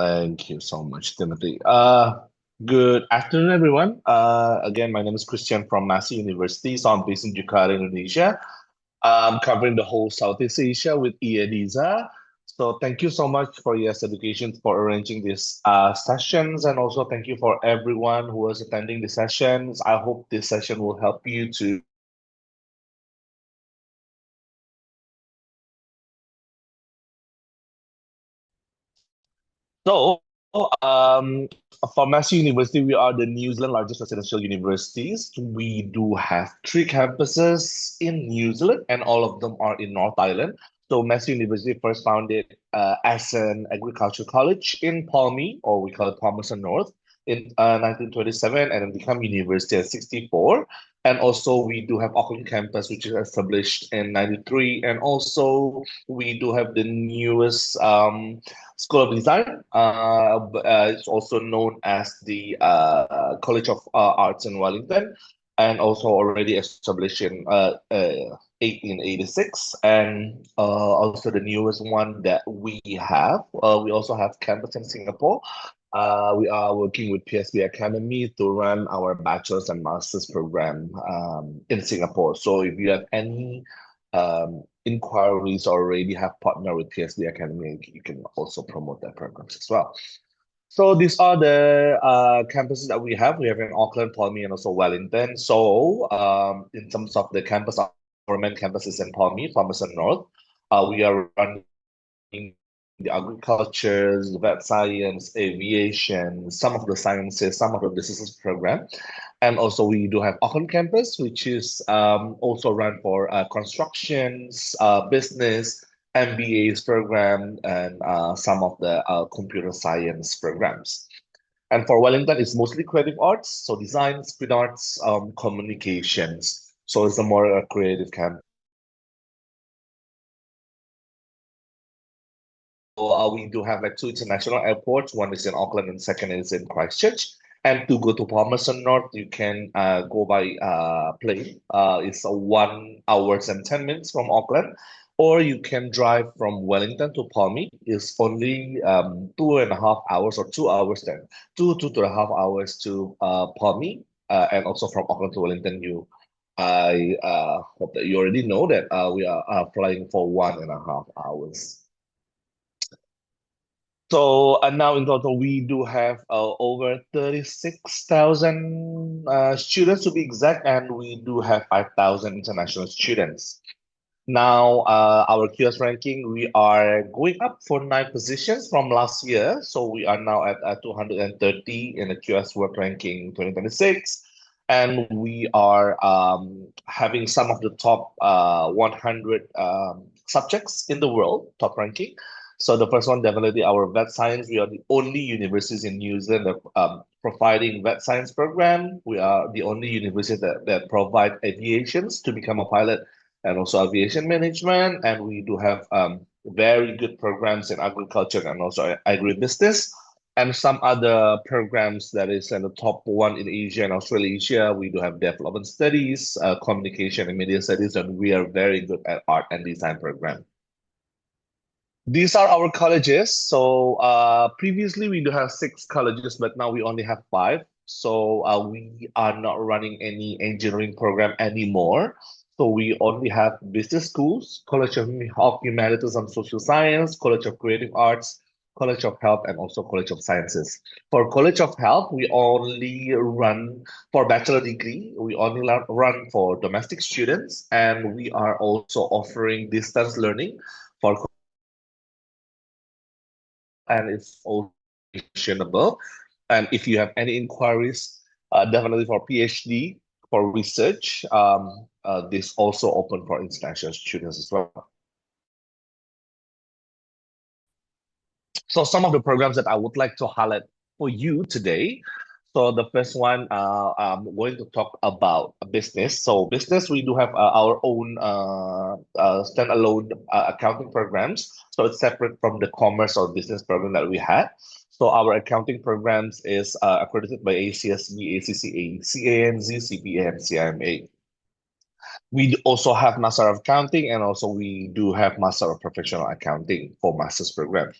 Thank you so much, Timothy. Good afternoon, everyone. Again, my name is Christian from Massey University. So I'm based in Jakarta, Indonesia. I'm covering the whole Southeast Asia with EADISA. So thank you so much for Yes Education for arranging these sessions, and also thank you for everyone who is attending the sessions. I hope this session will help you to. So, um, for Massey University, we are the New Zealand largest residential universities. We do have three campuses in New Zealand, and all of them are in North Island. So, Massey University first founded as an agriculture college in Palmy, or we call it Palmerston North, in 1927, and then become university at 64. And also, we do have Auckland campus, which is established in 93, and also we do have the newest School of Design. It's also known as the College of Arts in Wellington, and also already established in 1886. And also the newest one that we have, we also have campus in Singapore. We are working with PSB Academy to run our bachelor's and master's program in Singapore. So if you have any inquiries or already have partnered with PSB Academy, you can also promote their programs as well. So these are the campuses that we have. We have in Auckland, Palmy, and also Wellington. So in terms of the campus, our main campus is in Palmy, Palmerston North. We are running the agriculture, the vet science, aviation, some of the sciences, some of the businesses program. And also we do have Auckland campus, which is also run for constructions, business, MBA's program, and some of the computer science programs. And for Wellington, it's mostly creative arts, so design, screen arts, communications. So it's a more creative campus. So, we do have like two international airports. One is in Auckland and second is in Christchurch. And to go to Palmerston North, you can go by plane. It's 1 hour and 10 minutes from Auckland. Or you can drive from Wellington to Palmy. It's only 2.5 hours or 2 hours then. 2.5 hours to Palmy. And also from Auckland to Wellington, I hope that you already know that we are flying for 1.5 hours. So now in total, we do have over 36,000 students to be exact, and we do have 5,000 international students. Now, our QS ranking, we are going up for 9 positions from last year. So we are now at 230 in the QS World Ranking 2026. And we are having some of the top 100 subjects in the world, top ranking. So the first one, definitely our vet science. We are the only universities in New Zealand that providing vet science program. We are the only university that provide aviations to become a pilot and also aviation management. And we do have very good programs in agriculture and also agribusiness. And some other programs that is in the top one in Asia and Australasia. We do have development studies, communication and media studies, and we are very good at art and design program. These are our colleges. So previously we do have 6 colleges, but now we only have 5. So we are not running any engineering program anymore. So we only have business schools, College of Humanities and Social Science, College of Creative Arts, College of Health, and also College of Sciences. For College of Health, we only run for bachelor degree. We only run for domestic students, and we are also offering distance learning for and it's also actionable. And if you have any inquiries, definitely for PhD, for research, this also open for international students as well. So some of the programs that I would like to highlight for you today. So the first one, I'm going to talk about business. So business, we do have our own standalone accounting programs. So it's separate from the commerce or business program that we had. So our accounting programs is accredited by ACSB, ACCA, CANZ, CPA, and CIMA. We also have Master of Accounting, and also we do have Master of Professional Accounting for master's program.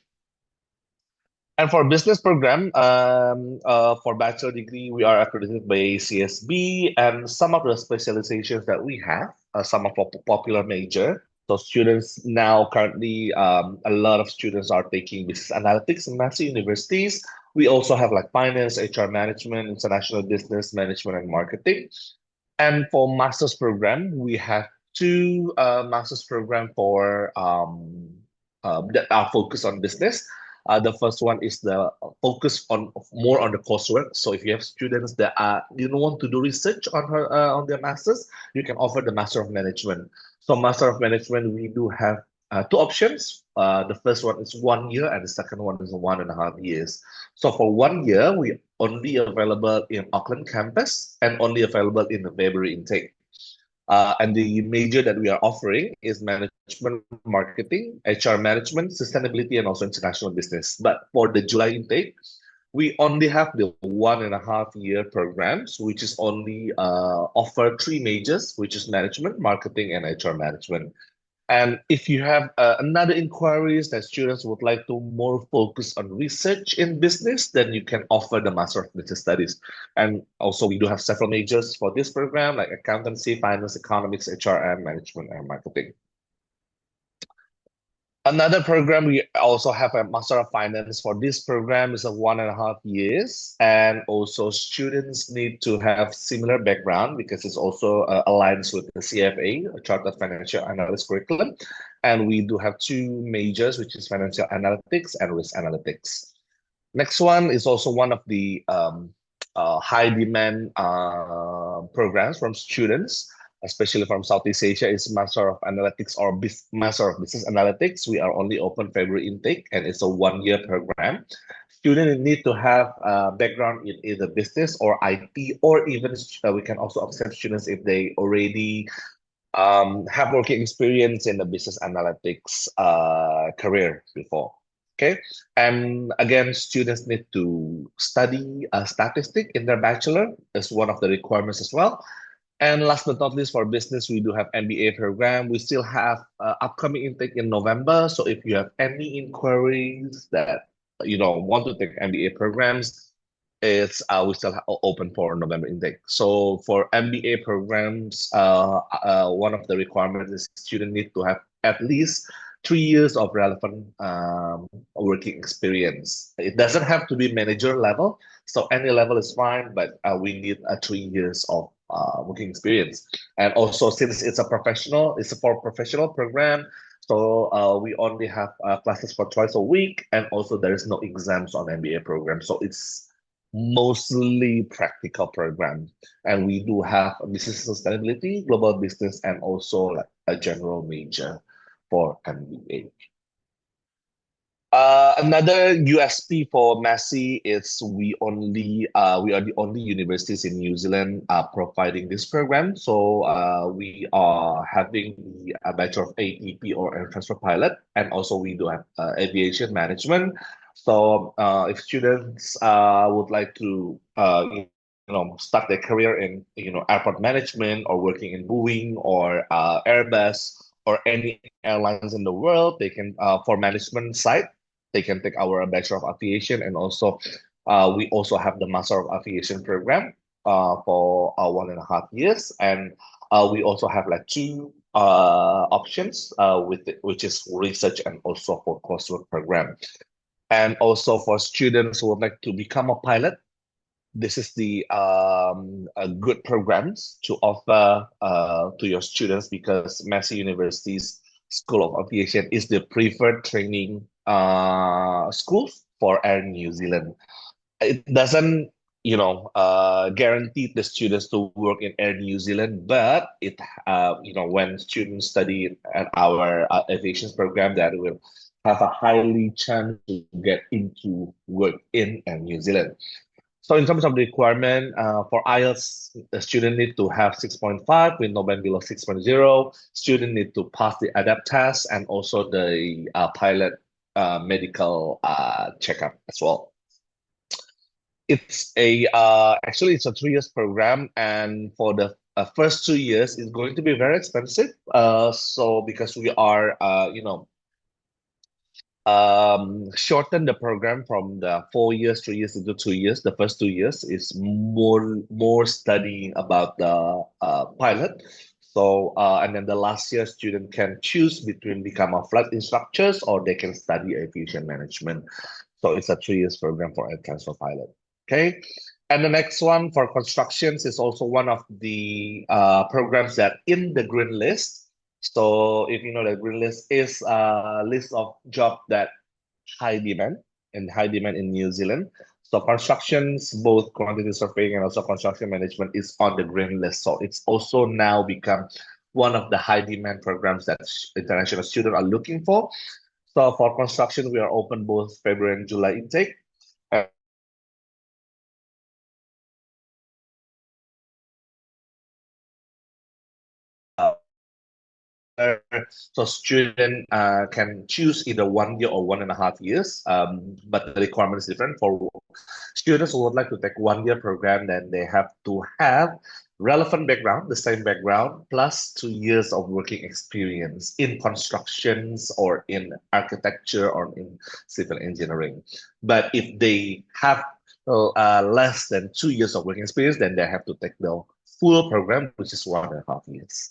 And for business program, for bachelor degree, we are accredited by CSB, and some of the specializations that we have, some of our popular major. So students now currently, a lot of students are taking business analytics in Massey universities. We also have like finance, HR management, international business management, and marketing. And for master's program, we have two master's program for that are focused on business. The first one is the focus on more on the coursework. So if you have students that you don't want to do research on their masters, you can offer the Master of Management. So Master of Management, we do have two options. The first one is 1 year, and the second one is 1.5 years. So for 1 year, we only available in Auckland campus and only available in the February intake. And the major that we are offering is management, marketing, HR management, sustainability, and also international business. But for the July intake, we only have the 1.5 year programs, which is only offer three majors, which is management, marketing, and HR management. And if you have another inquiries that students would like to more focus on research in business, then you can offer the Master of Business Studies. And also we do have several majors for this program, like accountancy, finance, economics, HRM, management, and marketing. Another program, we also have a Master of Finance. For this program is a 1.5 years, and also students need to have similar background because it's also aligns with the CFA, a Chartered Financial Analyst curriculum. And we do have two majors, which is Financial Analytics and Risk Analytics. Next one is also one of the high demand programs from students, especially from Southeast Asia, is Master of Analytics or Master of Business Analytics. We are only open February intake, and it's a 1 year program. Students need to have background in either business or IT, or even we can also accept students if they already have working experience in the business analytics career before. Okay, and again, students need to study statistic in their bachelor as one of the requirements as well. And last but not least, for business, we do have MBA program. We still have upcoming intake in November. So if you have any inquiries that want to take MBA programs, it's we still open for November intake. So for MBA programs, one of the requirements is student need to have at least 3 years of relevant working experience. It doesn't have to be manager level, so any level is fine, but we need 3 years of working experience. And also, since it's a for professional program, so we only have classes for twice a week, and also there is no exams on MBA program. So it's mostly practical program. And we do have business sustainability, global business, and also like a general major for MBA. Another USP for Massey is we are the only universities in New Zealand providing this program. So we are having the Bachelor of AEP or Air Transport Pilot, and also we do have aviation management. So if students would like to start their career in airport management or working in Boeing or Airbus or any airlines in the world, they can for management side they can take our Bachelor of Aviation, and also we also have the Master of Aviation program for 1.5 years, and we also have like two options which is research and also for coursework program. And also for students who would like to become a pilot, this is the good programs to offer to your students, because Massey University's School of Aviation is the preferred training school for Air New Zealand. It doesn't, guarantee the students to work in Air New Zealand, but when students study at our aviation program, that will have a highly chance to get into work in New Zealand. So in terms of the requirement, for IELTS, the student need to have 6.5 with no band below 6.0. Student need to pass the ADAPT test and also the pilot medical checkup as well. It's actually it's a 3 years program, and for the first 2 years, it's going to be very expensive. So because we are shorten the program from the 4 years, 3 years into 2 years. The first 2 years is more studying about the pilot. So and then the last year, student can choose between become a flight instructors or they can study aviation management. So it's a 3 years program for air transfer pilot. Okay. And the next one for constructions is also one of the programs that in the green list. So if you know, the green list is a list of job that high demand and high demand in New Zealand. So constructions, both quantity surveying and also construction management is on the green list. So it's also now become one of the high demand programs that international students are looking for. So for construction, we are open both February and July intake. So student can choose either 1 year or 1.5 years, but the requirement is different. For students who would like to take 1 year program, then they have to have relevant background, the same background, plus 2 years of working experience in constructions or in architecture or in civil engineering. But if they have less than 2 years of working experience, then they have to take the full program, which is 1.5 years.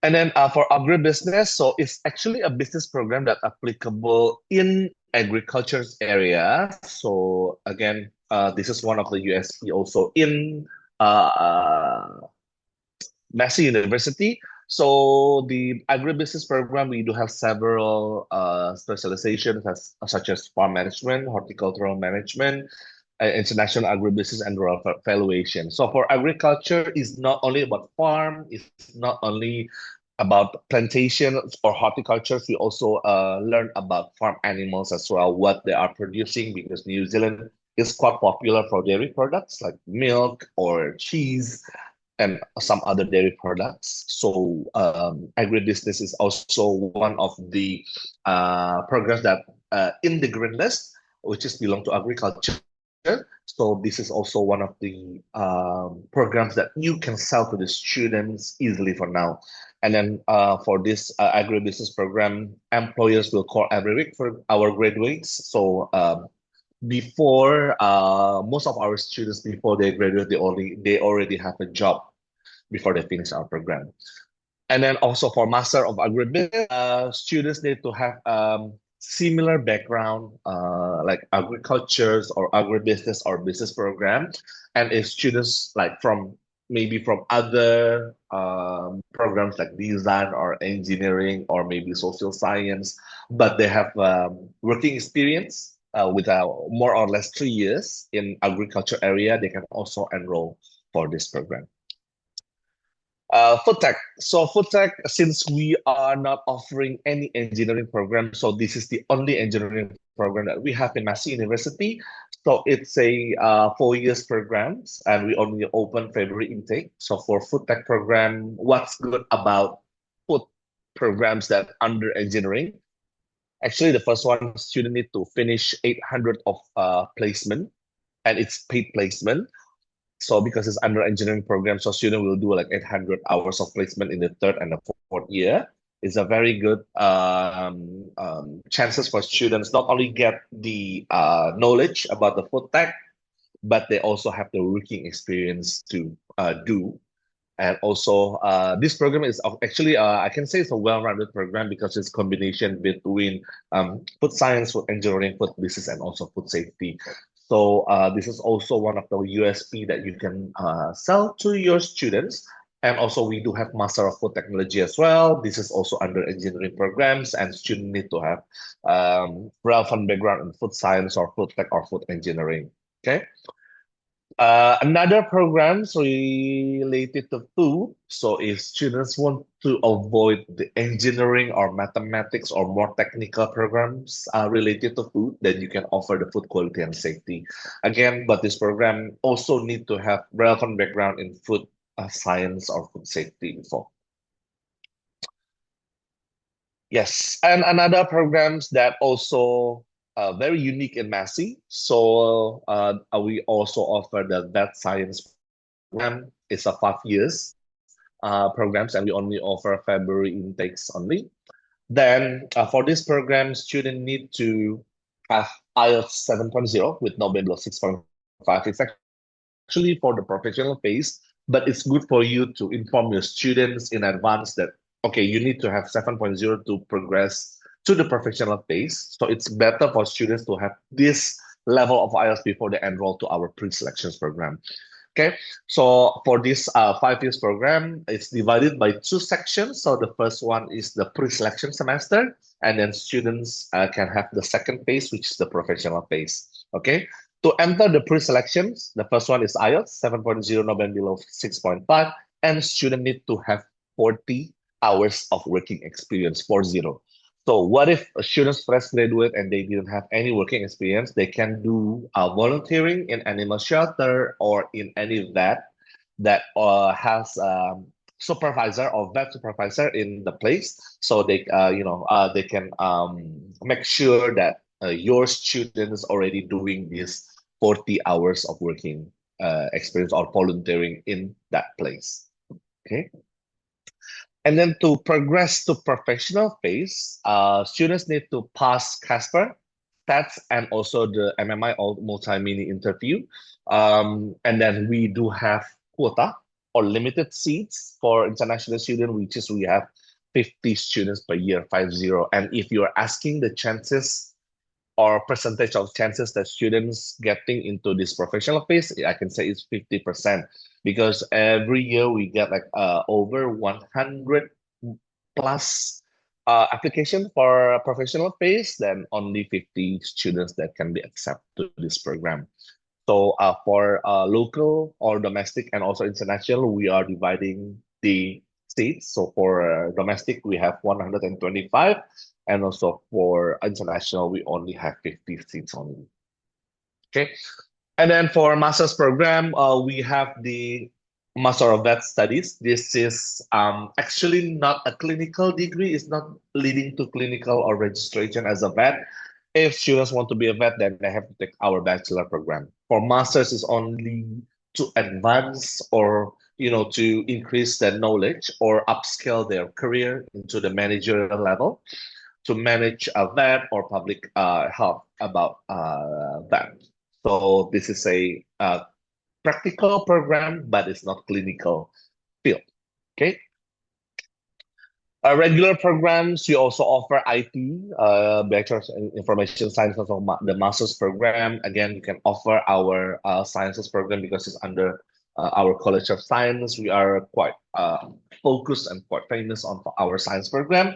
And then for agribusiness, so it's actually a business program that applicable in agriculture's area. So again, this is one of the USP also in Massey University. So the agribusiness program, we do have several specializations such as farm management, horticultural management, international agribusiness, and rural valuation. So for agriculture, it's not only about farm, it's not only about plantation or horticulture. We also learn about farm animals as well, what they are producing, because New Zealand is quite popular for dairy products like milk or cheese and some other dairy products. So agribusiness is also one of the programs that in the green list, which is belong to agriculture. So this is also one of the programs that you can sell to the students easily for now. And then for this agribusiness program, employers will call every week for our graduates. So before most of our students before they graduate, they already have a job before they finish our program. And then also for Master of Agribusiness, students need to have similar background like agriculture or agribusiness or business program. And if students like from maybe from other programs like design or engineering or maybe social science, but they have working experience with more or less 3 years in agriculture area, they can also enroll for this program. Food tech. So food tech, since we are not offering any engineering program, so this is the only engineering program that we have in Massey University. So it's a 4 years programs, and we only open February intake. So for food tech program, what's good about food programs that under engineering? Actually, the first one, student need to finish 800 of placement, and it's paid placement. So because it's under engineering program, so student will do like 800 hours of placement in the third and the fourth year. It's a very good chances for students not only get the knowledge about the food tech, but they also have the working experience to do. And also, this program is actually, I can say it's a well-rounded program because it's combination between food science, food engineering, food business, and also food safety. So this is also one of the USP that you can sell to your students. And also we do have Master of Food Technology as well. This is also under engineering programs, and students need to have relevant background in food science or food tech or food engineering. Okay. Another programs related to food. So if students want to avoid the engineering or mathematics or more technical programs related to food, then you can offer the food quality and safety. Again, but this program also need to have relevant background in food science or food safety before. Yes, and another programs that also very unique in Massey. So we also offer the vet science program. It's a 5 years programs, and we only offer February intakes only. Then for this program, students need to have IELTS 7.0 with no below 6.5. It's actually for the professional phase, but it's good for you to inform your students in advance that, okay, you need to have 7.0 to progress to the professional phase. So it's better for students to have this level of IELTS before they enroll to our pre-selections program. Okay, so for this 5 years program, it's divided by two sections. So the first one is the pre-selection semester, and then students can have the second phase, which is the professional phase. Okay, to enter the pre-selections, the first one is IELTS 7.0, no band below 6.5, and student need to have 40 hours of working experience, 40. So what if a student's fresh graduate and they didn't have any working experience? They can do volunteering in animal shelter or in any vet that has supervisor or vet supervisor in the place. So they can make sure that your student is already doing this 40 hours of working experience or volunteering in that place. Okay. And then to progress to professional phase, students need to pass Casper, stats, and also the MMI or multi-mini interview. And then we do have quota or limited seats for international students, which is we have 50 students per year, 50. And if you're asking the chances or percentage of chances that students getting into this professional phase, I can say it's 50% because every year we get like over 100 plus application for a professional phase, then only 50 students that can be accepted to this program. So for local or domestic and also international, we are dividing the seats. So for domestic, we have 125, and also for international, we only have 50 seats only. Okay. And then for master's program, we have the Master of Vet Studies. This is actually not a clinical degree. It's not leading to clinical or registration as a vet. If students want to be a vet, then they have to take our bachelor program. For masters, is only to advance or to increase their knowledge or upscale their career into the managerial level to manage a vet or public health about that. So this is a practical program, but it's not clinical field. Okay. Regular programs, we also offer IT, Bachelor in Information Science, also the master's program. Again, you can offer our sciences program because it's under our College of Science. We are quite focused and quite famous on our science program.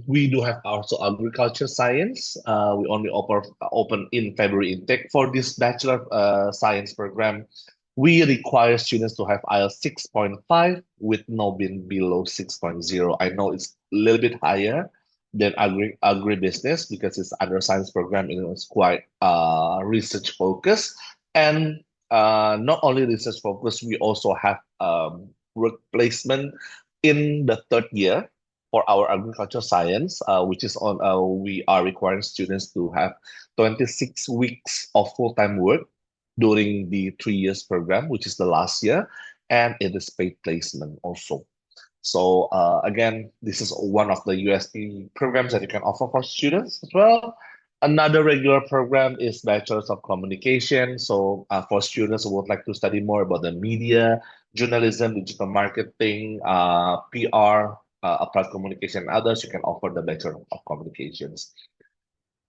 We do have also agriculture science. We only open in February intake for this bachelor science program. We require students to have IELTS 6.5 with no bin below 6.0. I know it's a little bit higher than agribusiness because it's under science program and it's quite research focused. And not only research focused, we also have work placement in the third year for our agriculture science, which is on we are requiring students to have 26 weeks of full-time work during the 3 years program, which is the last year, and it is paid placement also. So again, this is one of the UST programs that you can offer for students as well. Another regular program is Bachelor's of Communication. So for students who would like to study more about the media, journalism, digital marketing, PR, applied communication, and others, you can offer the Bachelor of Communications.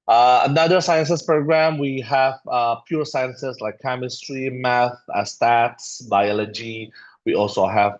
Another sciences program, we have pure sciences like chemistry, math, stats, biology. We also have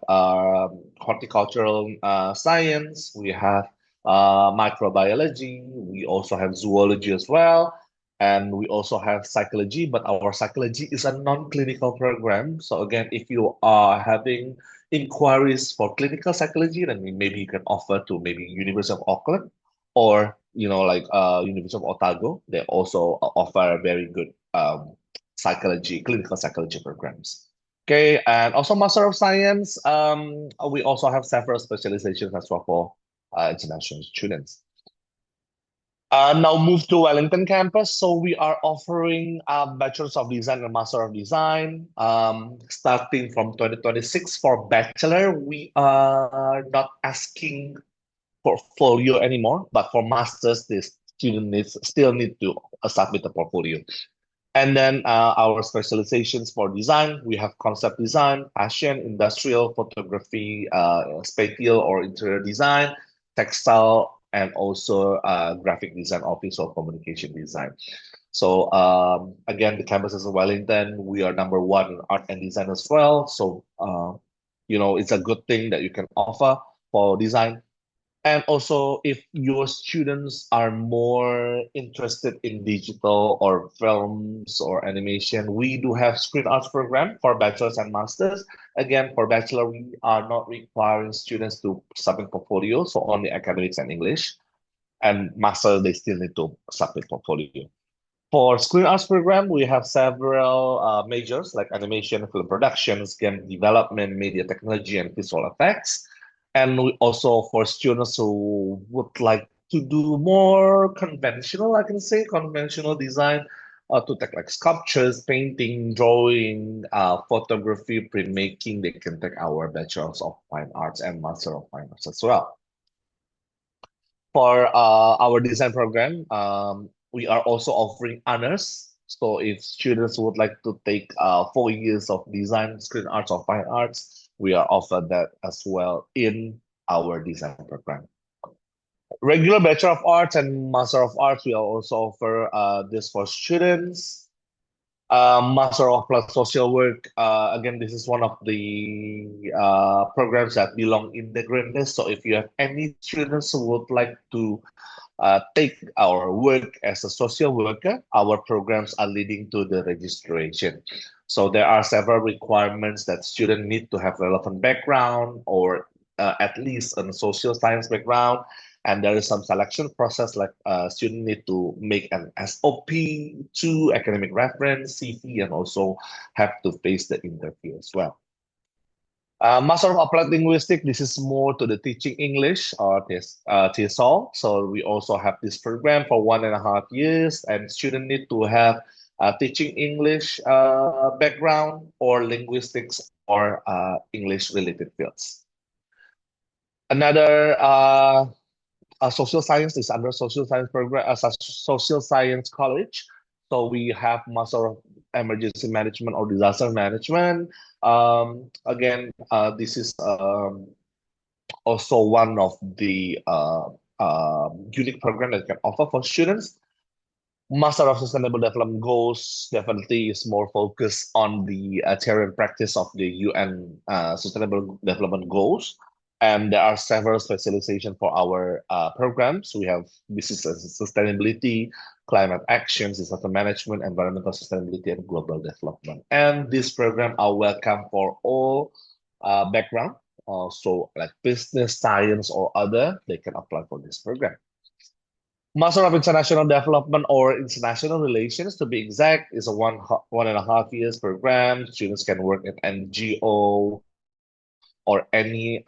horticultural science. We have microbiology. We also have zoology as well. And we also have psychology, but our psychology is a non-clinical program. So again, if you are having inquiries for clinical psychology, then maybe you can offer to maybe University of Auckland or like University of Otago. They also offer very good clinical psychology programs. Okay, and also Master of Science. We also have several specializations as well for international students. Now move to Wellington campus. So we are offering Bachelor's of Design and Master of Design. Starting from 2026 for Bachelor, we are not asking portfolio anymore, but for masters, this student needs still need to submit a portfolio. And then our specializations for design, we have concept design, fashion, industrial, photography, spatial or interior design, textile, and also graphic design or visual communication design. So again, the campus is in Wellington. We are number one in art and design as well. So it's a good thing that you can offer for design. And also, if your students are more interested in digital or films or animation, we do have Screen Arts program for bachelors and masters. Again, for bachelor, we are not requiring students to submit portfolio, so only academics and English. And master, they still need to submit portfolio. For Screen Arts program, we have several majors like animation, film productions, game development, media technology, and visual effects. And we also for students who would like to do more conventional, I can say, conventional design, to take like sculptures, painting, drawing, photography, printmaking, they can take our Bachelors of Fine Arts and Master of Fine Arts as well. For our design program, we are also offering honors. So if students would like to take 4 years of design, screen arts, or fine arts, we are offered that as well in our design program. Regular Bachelor of Arts and Master of Arts, we also offer this for students. Master of Plus Social Work, again, this is one of the programs that belong in the grant list. So if you have any students who would like to take our work as a social worker, our programs are leading to the registration. So there are several requirements that students need to have relevant background or at least a social science background. And there is some selection process like students need to make an SOP, to academic reference, CV, and also have to face the interview as well. Master of Applied Linguistics, this is more to the teaching English or TESOL. So we also have this program for 1.5 years, and students need to have teaching English background or linguistics or English related fields. Another social science is under social science program as a social science college. So we have Master of Emergency Management or Disaster Management. Again, this is also one of the unique program that you can offer for students. Master of Sustainable Development Goals definitely is more focused on the theory and practice of the UN Sustainable Development Goals. And there are several specializations for our programs. We have business sustainability, climate actions, disaster management, environmental sustainability, and global development. And this program are welcome for all background. So like business, science, or other, they can apply for this program. Master of International Development or International Relations, to be exact, is a 1.5 years program. Students can work at NGO or any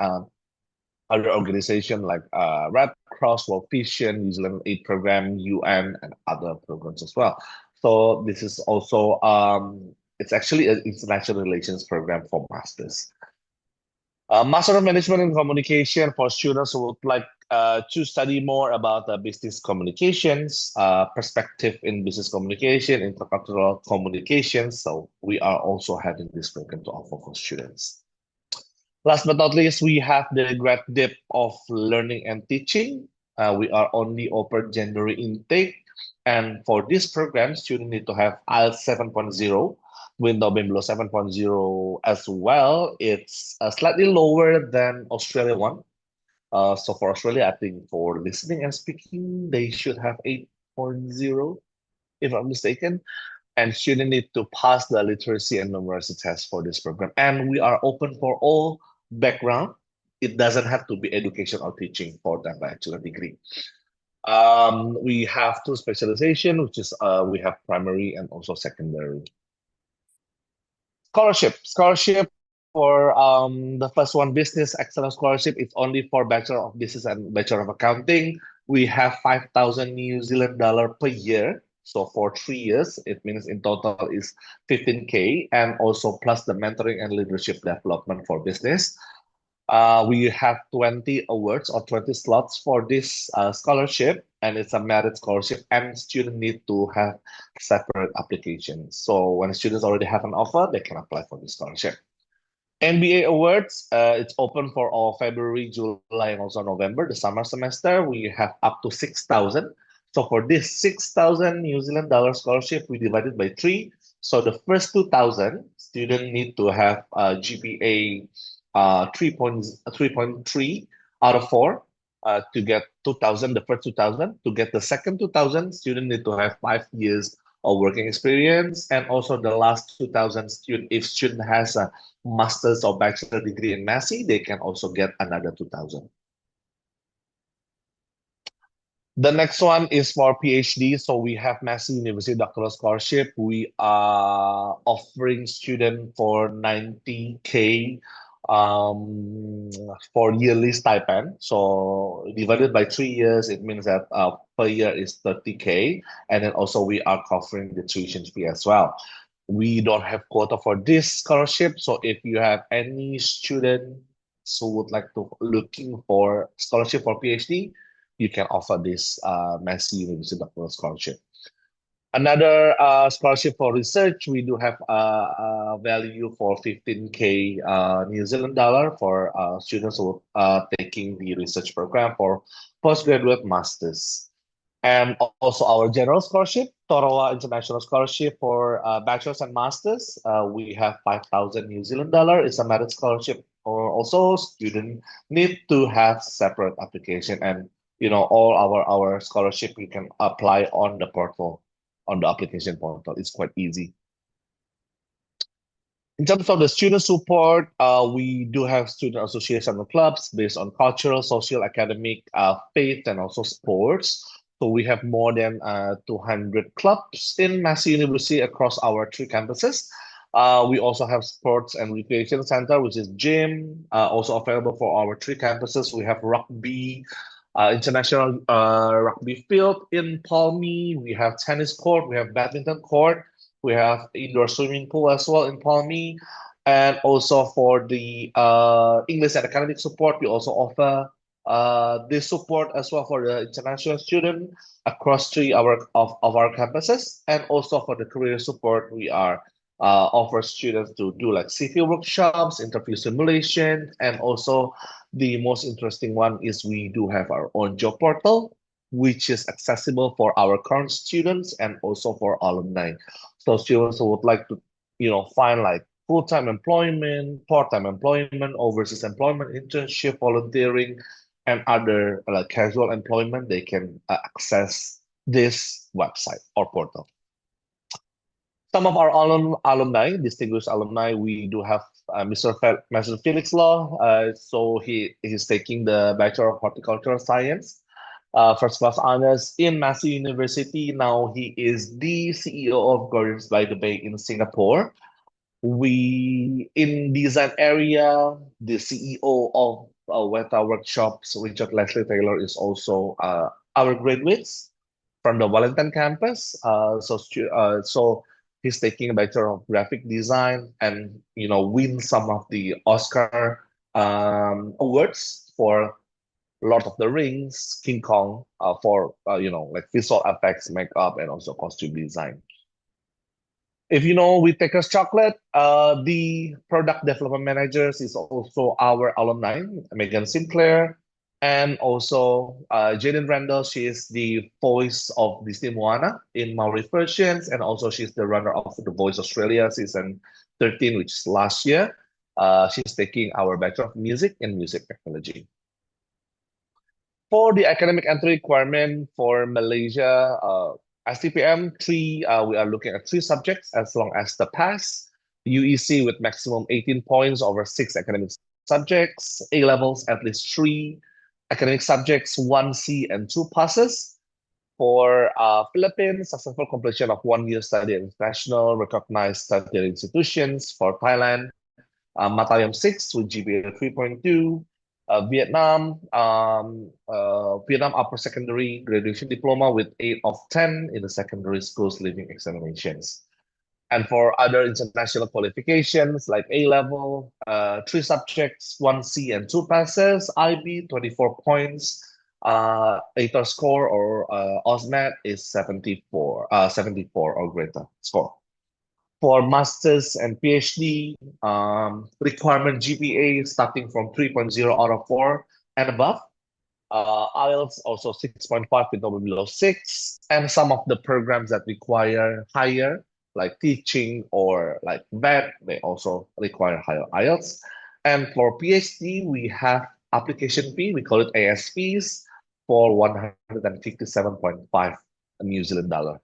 other organization like Red Cross, World Vision, New Zealand Aid Program, UN, and other programs as well. So this is also it's actually an international relations program for masters. Master of Management and Communication for students who would like to study more about business communications, perspective in business communication, intercultural communications. So we are also having this program to offer for students. Last but not least, we have the grad dip of learning and teaching. We are only open January intake. And for this program, students need to have IELTS 7.0, with no below 7.0 as well. It's slightly lower than Australia one. So for Australia, I think for listening and speaking, they should have 8.0, if I'm mistaken. And students need to pass the literacy and numeracy test for this program. And we are open for all background. It doesn't have to be education or teaching for that bachelor degree. We have two specialization, which is we have primary and also secondary. Scholarship for the first one, Business Excellence Scholarship. It's only for Bachelor of Business and Bachelor of Accounting. We have 5,000 New Zealand dollar per year. So for 3 years, it means in total is 15K, and also plus the mentoring and leadership development for business. We have 20 awards or 20 slots for this scholarship, and it's a merit scholarship, and students need to have separate applications. So when students already have an offer, they can apply for this scholarship. NBA awards, it's open for all February, July, and also November, the summer semester. We have up to 6,000. So for this 6,000 New Zealand dollar scholarship, we divided by three. So the first 2,000 students need to have a GPA 3.3 out of 4 to get 2,000, the first 2,000. To get the second 2,000, students need to have 5 years of working experience. And also the last 2,000 student, if student has a master's or bachelor degree in Massey, they can also get another 2,000. The next one is for PhD. So we have Massey University doctoral scholarship. We are offering student for 90K for yearly stipend. So divided by 3 years, it means that per year is 30K. And then also we are covering the tuition fee as well. We don't have quota for this scholarship. So if you have any student who would like to looking for scholarship for PhD, you can offer this Massey University doctoral scholarship. Another scholarship for research, we do have a value for 15K New Zealand dollar for students who are taking the research program for postgraduate masters. And also our general scholarship, Torowa International Scholarship for bachelor's and masters. We have 5,000 New Zealand dollar. It's a merit scholarship. Or also, student need to have separate application, and all our scholarship you can apply on the portal, on the application portal. It's quite easy. In terms of the student support, we do have student association and clubs based on cultural, social, academic, faith, and also sports. So we have more than 200 clubs in Massey University across our three campuses. We also have sports and recreation center, which is gym, also available for our three campuses. We have rugby, international rugby field in Palmy. We have tennis court. We have badminton court. We have indoor swimming pool as well in Palmy. And also for the English and academic support, we also offer this support as well for the international student across three of our campuses. And also for the career support, we are offer students to do like CV workshops, interview simulation, and also the most interesting one is we do have our own job portal, which is accessible for our current students and also for alumni. So students who would like to, find like full-time employment, part-time employment, overseas employment, internship, volunteering, and other like casual employment, they can access this website or portal. Some of our alumni, distinguished alumni, we do have Mr. Felix Law. So he's taking the Bachelor of Horticultural Science, first class honors in Massey University. Now he is the CEO of Gardens by the Bay in Singapore. We in design area, the CEO of Weta Workshops, Richard Leslie Taylor, is also our graduates from the Wellington campus. So he's taking a Bachelor of Graphic Design and win some of the Oscar awards for Lord of the Rings, King Kong, for like visual effects, makeup, and also costume design. If with Taker's Chocolate, the product development managers is also our alumni, Megan Sinclair, and also Jaden Randall. She is the voice of Disney Moana in Maori versions, and also she's the runner of The Voice Australia season 13, which is last year. She's taking our Bachelor of Music and Music Technology. For the academic entry requirement for Malaysia, STPM 3, we are looking at 3 subjects as long as the pass. UEC with maximum 18 points over 6 academic subjects. A levels at least 3 academic subjects, 1C and 2 passes. For Philippines, successful completion of 1 year study at international recognized tertiary institutions. For Thailand, Matayam 6 with GPA 3.2. Vietnam, Vietnam upper secondary graduation diploma with 8 of 10 in the secondary schools living examinations. And for other international qualifications like A level, three subjects, one C and two passes, IB 24 points, ATAR score or OSMAT is 74 or greater score. For masters and PhD, requirement GPA starting from 3.0 out of 4 and above. IELTS also 6.5 with no below 6. And some of the programs that require higher, like teaching or like vet, they also require higher IELTS. And for PhD, we have application fee, we call it ASPs, for 157.5 New Zealand dollar.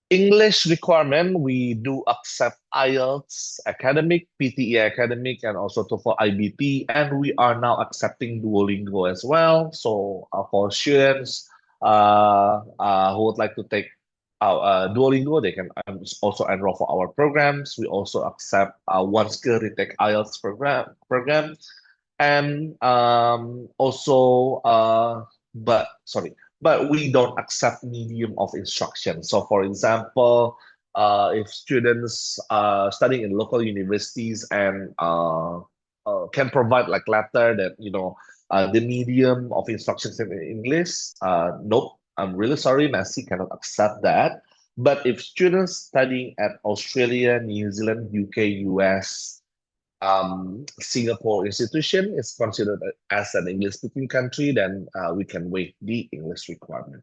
English requirement, we do accept IELTS academic, PTE academic, and also TOEFL IBT, and we are now accepting Duolingo as well. So for students who would like to take Duolingo, they can also enroll for our programs. We also accept one skill retake IELTS program, and also but we don't accept medium of instruction. So for example, if students studying in local universities and can provide like letter that the medium of instructions in English, nope, I'm really sorry, Massey cannot accept that. But if students studying at Australia, New Zealand, UK, US, Singapore institution is considered as an English-speaking country, then we can waive the English requirement.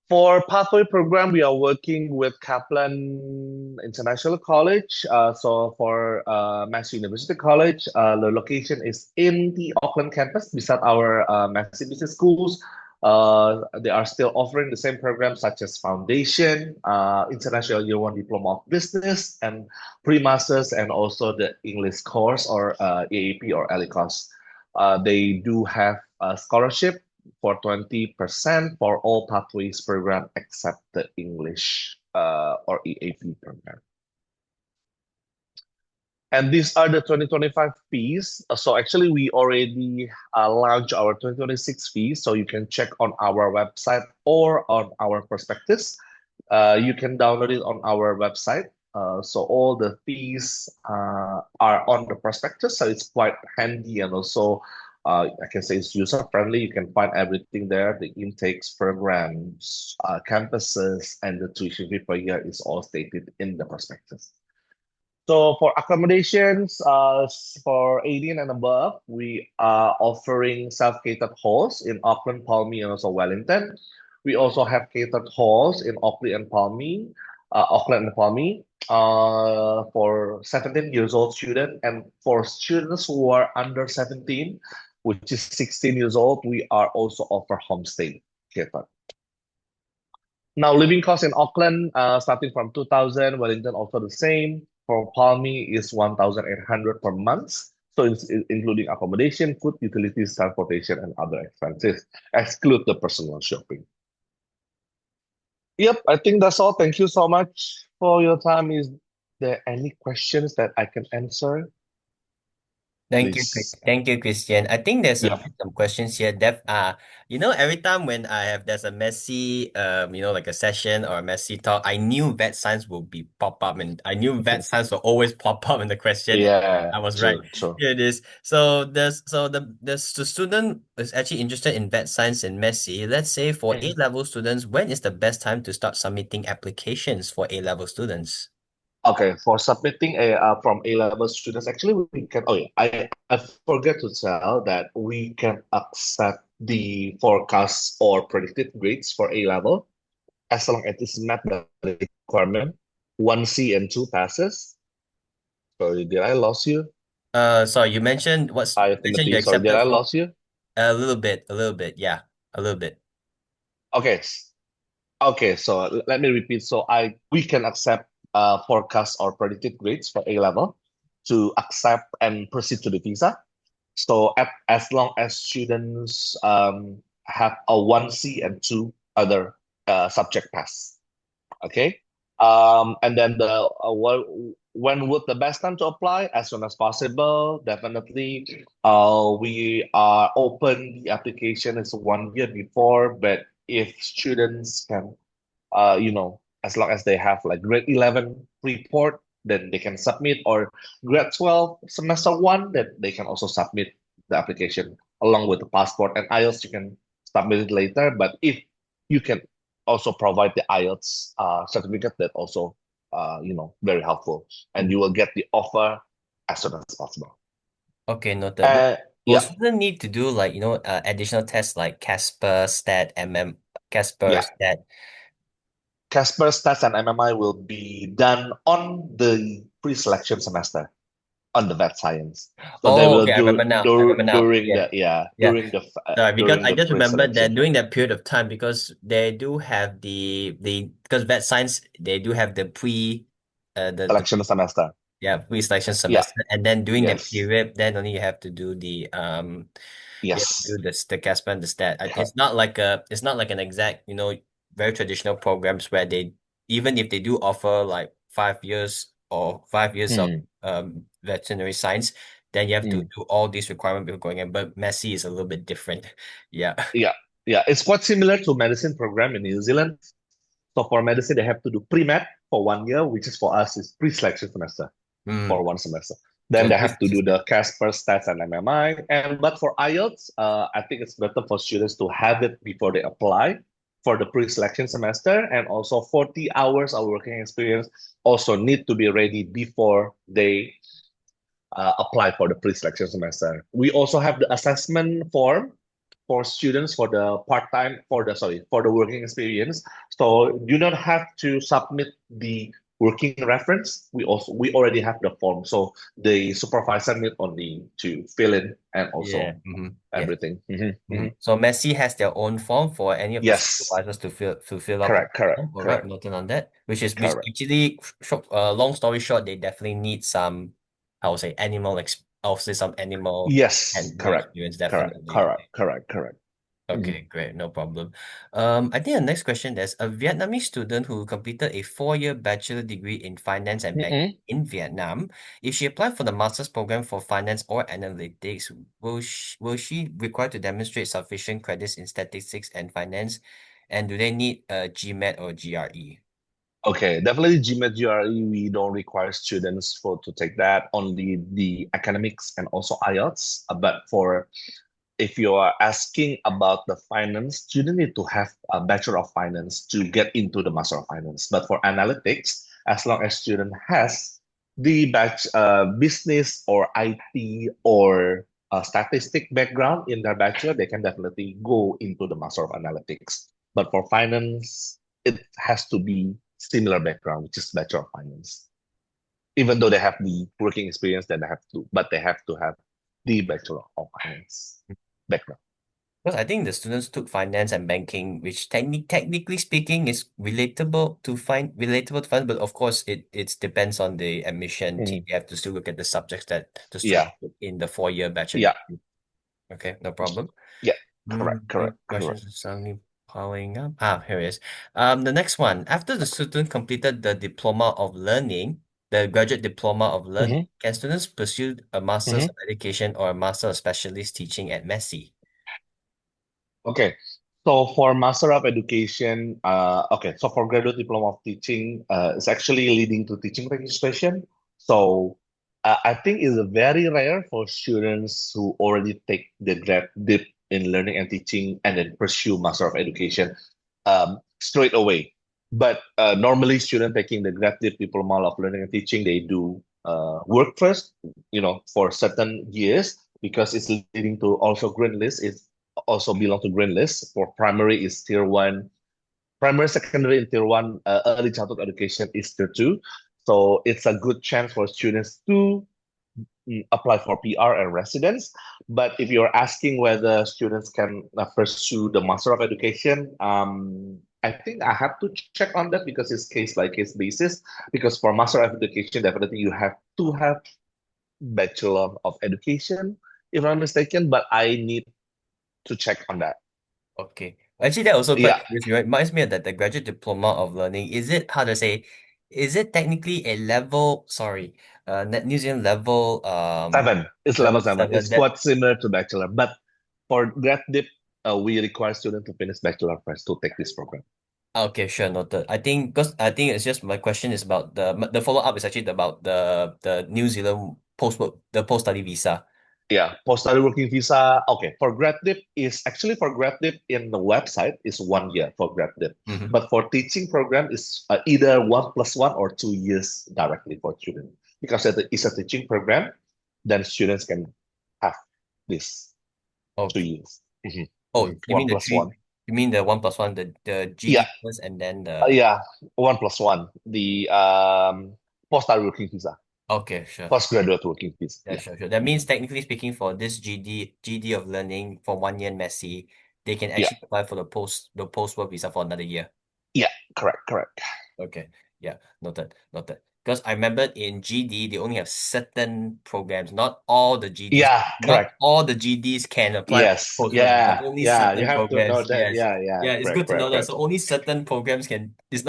For pathway program, we are working with Kaplan International College. So for Massey University College, the location is in the Auckland campus beside our Massey Business Schools. They are still offering the same programs such as Foundation, International Year One Diploma of Business, and Pre-Masters, and also the English course or EAP or LE course. They do have a scholarship for 20% for all pathways program except the English or EAP program. And these are the 2025 fees. So actually, we already launched our 2026 fees. So you can check on our website or on our prospectus. You can download it on our website. So all the fees are on the prospectus. So it's quite handy, and also I can say it's user friendly. You can find everything there. The intakes, programs, campuses, and the tuition fee per year is all stated in the prospectus. So for accommodations, for 18 and above, we are offering self-catered halls in Auckland, Palmy, and also Wellington. We also have catered halls in Auckland and Palmy, for 17 years old student, and for students who are under 17, which is 16 years old, we are also offer homestay catered. Now, living costs in Auckland, starting from 2,000, Wellington also the same. For Palmy is 1,800 per month. So it's including accommodation, food, utilities, transportation, and other expenses. Exclude the personal shopping. Yep, I think that's all. Thank you so much for your time. Is there any questions that I can answer? Thank you, Please. thank you, Christian. I think there's Yeah. some questions here. Every time when there's a messy, like a session or a messy talk, I knew vet science will be pop up, and I knew vet science will always pop up in the question. And Yeah, I was right. true, true. Here it is. So the student is actually interested in vet science and messy. Let's say for Mm. A-level students, when is the best time to start submitting applications for A-level students? Okay, for submitting from A-level students, actually we can. Oh yeah, I forget to tell that we can accept the forecast or predicted grades for A-level as long as it's met the requirement, one C and two passes. Sorry, did I lost you? Sorry, you mentioned Hi, you mentioned you Timothy. Sorry, did accepted I for lost you? a little bit, yeah, a little bit. Okay, okay. So let me repeat. So we can accept forecast or predicted grades for A-level to accept and proceed to the visa. So as long as students have a one C and two other subject pass, okay. And then when would the best time to apply? As soon as possible, definitely. We are open. The application is 1 year before, but if students can as long as they have like grade 11 report, then they can submit, or grade 12 semester one, then they can also submit the application along with the passport and IELTS. You can submit it later, but if you can also provide the IELTS certificate, that also very helpful, and you will get the offer as soon as possible. Okay, noted. Uh, Will yeah, student need to do like, additional tests like Casper, Stat, Casper, yeah. Stat? Casper Stats and MMI will be done on the pre-selection semester on the vet science. So they Oh, will okay, I remember do now. I remember now. during Yeah. the yeah Yeah. Sorry, because during I the just remember that pre-selection. during that period of time, because they do have because vet science, they do have the the Selection semester. pre-selection Yeah. semester, and then during that Yes. period, then only you have to do you have to do Yes. the Casper and the Stat. Correct. It's not like an exact, very traditional programs where they, even if they do offer like 5 years or 5 years of Mm, veterinary science, then you have to mm. do all these requirements before going in. But Massey is a little bit different. Yeah. Yeah. Yeah. It's quite similar to medicine program in New Zealand. So for medicine, they have to do pre-med for 1 year, which is for us is pre-selection semester for Mm. one semester. So Then they this have to is do good. the Casper stats and MMI. And but for IELTS, I think it's better for students to have it before they apply for the pre-selection semester, and also 40 hours of working experience also need to be ready before they apply for the pre-selection semester. We also have the assessment form for students for the part-time for the working experience. So you don't have to submit the working reference. We already have the form. So the supervisor need only to fill in and Yeah. also Yeah. everything. So Messi has their own form for any of the Yes, supervisors to fill up on correct, correct, the form. All right, correct, noted on that. Which correct. actually, long story short, they definitely need some, I would say, also some animal Yes, handling correct, experience, correct, definitely. correct, Okay. correct, correct. Okay, great, no problem. I think the next question, there's a Vietnamese student who completed a 4-year bachelor degree in finance and banking Mm-mm. in Vietnam. If she applied for the master's program for finance or analytics, will she require to demonstrate sufficient credits in statistics and finance? And do they need a GMAT or GRE? Okay, definitely GMAT GRE, we don't require students for to take that, only the academics and also IELTS. But for if you are asking about the finance, student need to have a Bachelor of Finance to get into the Master of Finance. But for analytics, as long as student has the business or IT or statistic background in their bachelor, they can definitely go into the Master of Analytics. But for finance, it has to be similar background, which is Bachelor of Finance. Even though they have the working experience, then they have to have the Bachelor of Finance background. Because I think the students took finance and banking, which technically speaking is relatable to finance, but of course it depends on the admission team. Mhm. You have to still look at the subjects that the student Yeah, took in the 4-year bachelor yeah, degree. Okay, no problem. yeah. Correct, Think correct, correct. questions are suddenly piling up. Here it is. The next one. After the student completed the diploma of learning, the graduate diploma of learning, Hmm. can students pursue a master's Hmm. of education or a master of specialist teaching at Massey? Okay. So for Master of Education, so for Graduate Diploma of Teaching, it's actually leading to teaching registration. So I think it's very rare for students who already take the grad dip in learning and teaching and then pursue Master of Education straight away. But normally, students taking the grad dip diploma of learning and teaching, they do work first, for certain years because it's leading to also green list. It's also belong to green list. For primary is tier one, primary, secondary, and tier one. Early childhood education is tier two. So it's a good chance for students to apply for PR and residence. But if you're asking whether students can pursue the Master of Education, I think I have to check on that because it's case by case basis. Because for Master of Education, definitely you have to have Bachelor of Education, if I'm mistaken. But I need to check on that. Okay. Actually, that also quite Yeah, curious. It reminds me of that the graduate diploma of learning. Is it, how to say, is it technically a level, sorry, New Zealand level, seven. It's level level seven. seven It's that, quite similar to Bachelor, but for grad dip, we require students to finish Bachelor first to take this program. Okay, sure, noted. I think it's just my question is about the follow up is actually about the New Zealand post study visa. Yeah, post-study working visa. Okay, for grad dip is actually for grad dip in the website is 1 year for grad dip, Mm-hmm. but for teaching program is either 1+1 or 2 years directly for student because it's a teaching program, then students can have this two Okay. years. Mhm, Oh, mhm. you One mean the plus one. three? You mean the 1+1, the Yeah, GD first, and then the. yeah, 1+1. The post-study working visa, Okay, sure. postgraduate working visa. Yeah, Yeah, sure, sure. That mhm. means technically speaking, for this GD of learning for 1 year in Messi, they can Yeah, actually apply for the post work visa for another year. yeah, correct, correct. Okay. Yeah. Noted. Noted. Because I remember in GD they only have certain programs. Yeah, Not correct. all the GDs can apply for Yes, post work visa. yeah, Only yeah. You certain have to know programs. that. Yes. Yeah, yeah, Yeah, it's correct, good to know correct, that. correct. So only certain programs can. Hmm. It's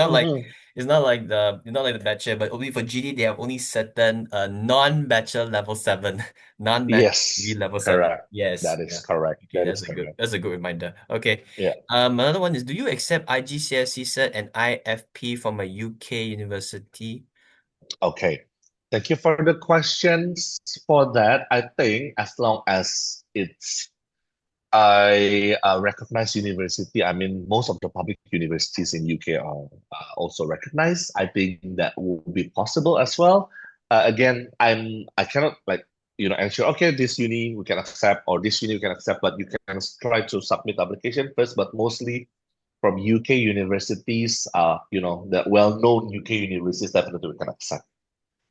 not like the bachelor, but only for GD they have only certain non-bachelor level 7, non-bachelor degree Yes, level 7. correct. Yes. That Yeah. is correct. Okay, That is correct. that's a good reminder. Okay. Yeah. Another one is, do you accept IGCSE cert and IFP from a UK university? Okay. Thank you for the questions. For that, I think as long as it's I recognize university. I mean, most of the public universities in UK are also recognized. I think that will be possible as well. Again, I cannot like ensure. Okay, this uni we can accept or this uni we can accept, but you can try to submit application first. But mostly from UK universities, the well-known UK universities definitely we can accept.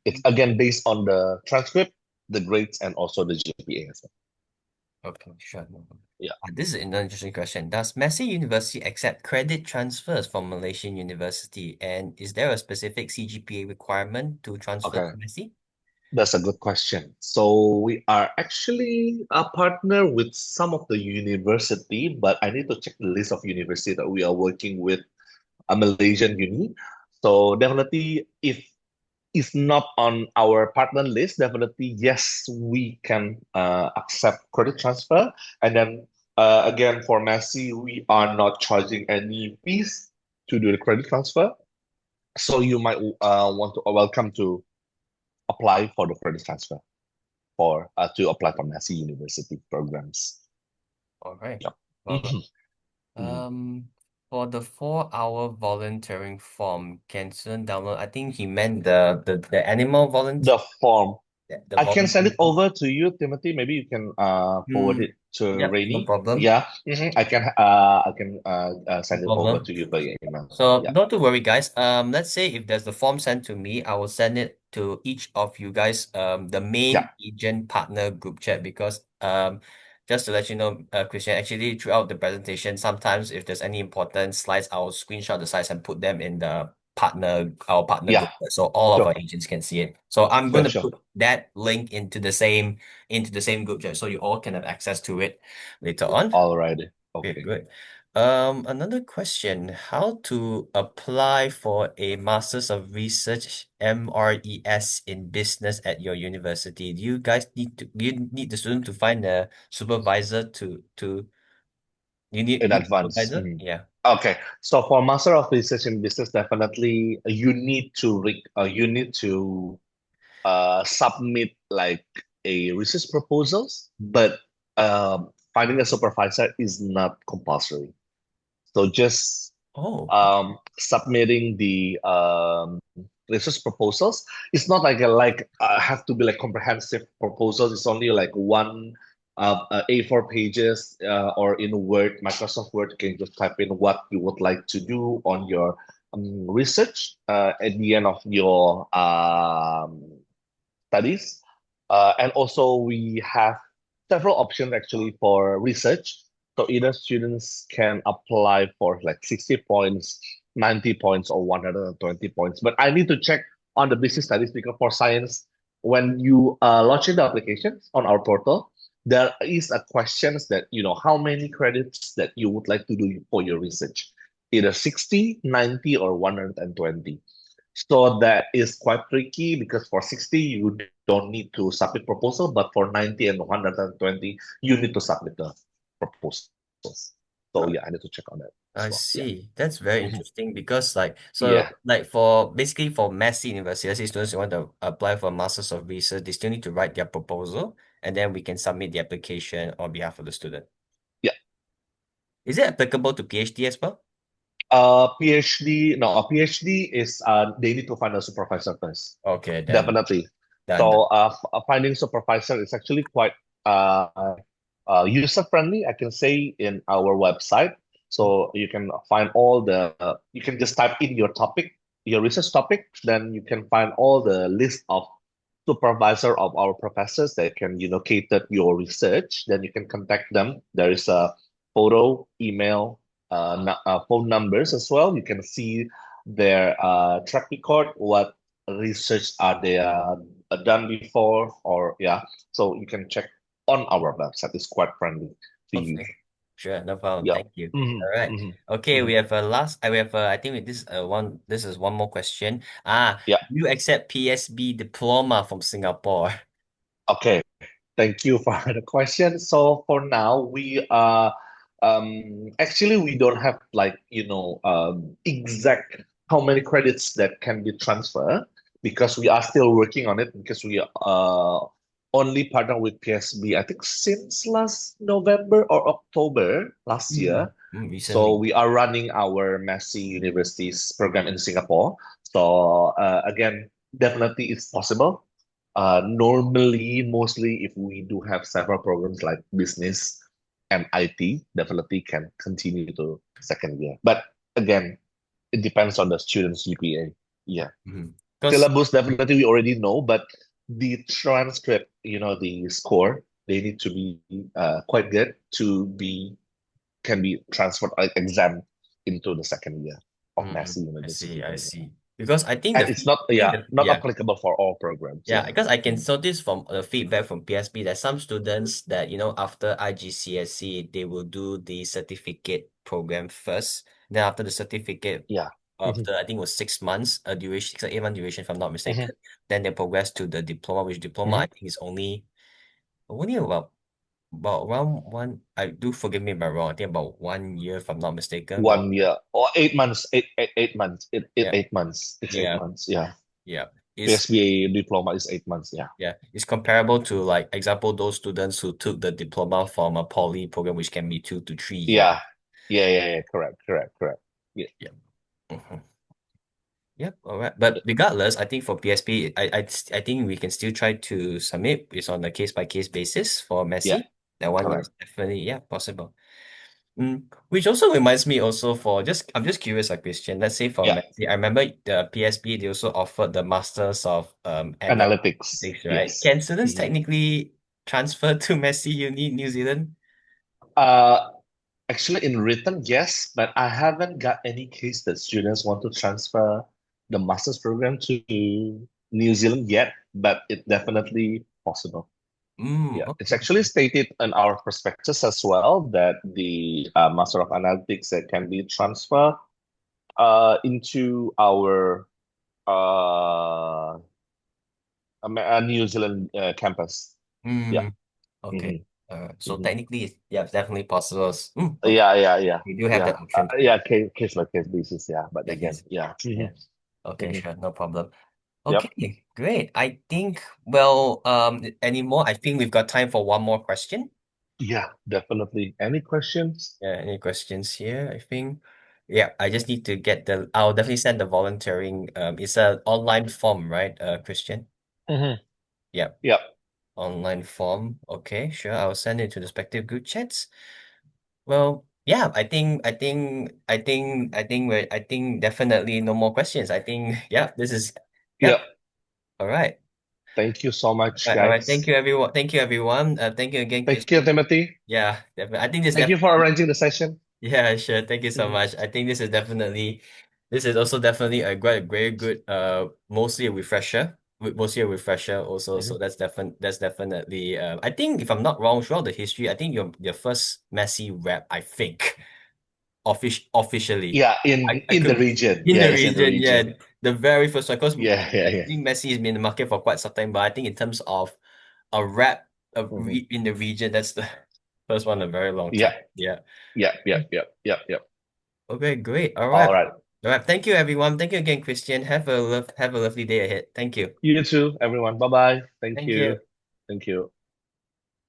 It's again based on the transcript, the grades, and also the GPA as well. Okay, sure. No problem. Yeah. This is another interesting question. Does Massey University accept credit transfers from Malaysian University? And is there a specific CGPA requirement to transfer Okay. to Massey? That's a good question. So we are actually a partner with some of the university, but I need to check the list of university that we are working with a Malaysian uni. So definitely, if it's not on our partner list, definitely yes, we can accept credit transfer. And then again, for Massey, we are not charging any fees to do the credit transfer. So you might want to welcome to apply for the credit transfer for to apply for Massey University programs. All right. Yep. Problem. Mhm. Um, for the 4-hour volunteering form, can student download? I think he meant the animal volunteer, The form. the I can send it volunteering form. over to you, Timothy. Maybe you can forward Hmm. it to Yep, no Rainy. problem. Yeah, I can No send it over problem. to you via email. So Yeah, not to worry, guys. Let's say if there's the form sent to me, I will send it to each of you guys. The yeah, main agent partner group chat, because just to let you know, Christian, actually throughout the presentation, sometimes if there's any important slides, I'll screenshot the slides and put them in our partner yeah. group chat, so all of our Sure, agents can see it. So I'm going sure, to sure. put that link into the same group chat, so you all can have access to it later on. Alrighty. Okay, Okay. good. Another question, how to apply for a Masters of Research MRES in business at your university? Do you need the student to find a supervisor to you In need a advance. supervisor? Mhm. Yeah. Okay. So for Master of Research in Business, definitely you need to submit like a research proposals, but finding a supervisor is not compulsory. So just Oh, submitting the research proposals. It's not like have to be like comprehensive proposals. It's only like one A4 pages or in Word, Microsoft Word. You can just type in what you would like to do on your research at the end of your studies. And also, we have several options actually for research. So either students can apply for like 60 points, 90 points, or 120 points. But I need to check on the business studies because for science, when you launch in the applications on our portal, there is a questions that, how many credits that you would like to do for your research, either 60, 90, or 120. So that is quite tricky because for 60, you don't need to submit proposal, but for 90 and 120, you need to submit the proposals. So yeah, I need to check on that. I well. Yeah. see. That's very Mhm. interesting because like so Yeah. like for basically for Massey University, let's say students who want to apply for Masters of Research, they still need to write their proposal and then we can submit the application on behalf of the student. Yeah. Is it applicable to PhD as well? PhD, no, a PhD is they need to find a supervisor first. Okay, then Definitely. done. So finding supervisor is actually quite uh, user friendly, I can say, in our website. So you can find all the you can just type in your topic, your research topic, then you can find all the list of supervisor of our professors that can, cater your research. Then you can contact them. There is a photo, email, phone numbers as well. You can see their track record, what research are they done before, or yeah. So you can check on our website. It's quite friendly to use. Okay. Sure, no problem. Yeah. Thank you. hmm All right. hmm Okay, hmm we have a last we have I think this is one more question. Yeah. Do you accept PSB diploma from Singapore? Okay. Thank you for the question. So for now, we are actually we don't have like exact how many credits that can be transferred because we are still working on it because we only partner with PSB I think since last November or October last year. So Recently. we are running our Massey University's program in Singapore. So again, definitely it's possible. Normally, mostly if we do have several programs like business and IT, definitely can continue to second year. But again, it depends on the student's GPA. Yeah. Because Syllabus definitely we already know, but the transcript, the score, they need to be quite good to be can be transferred exam into the second year of Massey I University see, I program. see. Because I think And it's not, I think yeah, the not applicable for all programs. yeah, Yeah. because I can Mhm. notice from the feedback from PSP that some students that, after IGCSE, they will do the certificate program first. Then after the certificate, Yeah. Mhm. after I think it was 6 months, a duration, 6 or 8 month duration, if I'm not Mhm. mistaken, then they progress to the diploma, which diploma I Mhm. think is only about around one, I do forgive me if I'm wrong, I think about 1 year, if I'm not mistaken. About 1 year or 8 months, 8 months. It yeah, 8 months. It's eight yeah, months. Yeah. yeah. It's PSBA diploma is 8 months. Yeah. Yeah, it's comparable to like example those students who took the diploma from a poly program, which can be 2 to 3 years. Yeah. Yeah. Yeah. Yeah. Correct. Correct. Correct. Yeah. Yeah. Mhm. Yep. All right. But regardless, I think for PSP, I think we can still try to submit. It's on a case by case basis for Yeah. Messi. That one is Correct. definitely possible. Which also reminds me also for just I'm just curious, like Christian. Let's say for Yeah. Messi, I remember the PSP they also offered the Masters of Analytics. Analytics, right? Yes. Can students Mhm. technically transfer to Messi Uni New Zealand? Uh, Actually, in written, yes, but I haven't got any case that students want to transfer the master's program to New Zealand yet, but it definitely possible. Yeah, it's Okay. actually stated in our prospectus as well that the Master of Analytics that can be transferred into our uh, New Zealand campus. Yeah. Mm, okay. hmm So hmm technically, it's definitely possible. Okay. Yeah, yeah, yeah, We do have yeah. that option. Yeah, case by case basis. Yeah, but That again, case. yeah. Yeah. Okay, hmm sure. No problem. Yep. Okay, great. I think, any more? I think we've got time for one more question. Yeah, definitely. Any questions? Yeah, any questions here? I think, yeah, I just need to I'll definitely send the volunteering. It's an online form, right, Christian? hmm Yeah, Yep. online form. Okay, sure. I'll send it to the respective group chats. Well, yeah, I think definitely no more questions. I think, yeah, Yep. yep. All right. Thank you so much, All right. Thank guys. you, everyone. Thank you, everyone. Thank you again, Thank you, Christian. Timothy. Yeah, definitely. I think this Thank you for definitely. arranging the session. Yeah, sure. Thank you so Mhm. much. I think this is also definitely a great, very good, mostly a refresher, mostly a refresher also. So Mhm. that's definitely, I think if I'm not wrong, throughout the history, I think your first Messi rap, I think, officially, Yeah, I in the could region. in Yeah, the it's in the region, yeah, region. the very first one, because Yeah, yeah, I yeah. think Messi has been in the market for quite some time, but I think in terms of a rap Mhm. in the region, that's the first one in a very long Yeah, time. Yeah. yeah, yeah, yeah, yeah, yeah. Okay, great. All right. All right. All right. Thank you, everyone. Thank you again, Christian. Have a lovely day ahead. Thank you. You too, everyone. Bye bye. Thank Thank you. you. Thank you.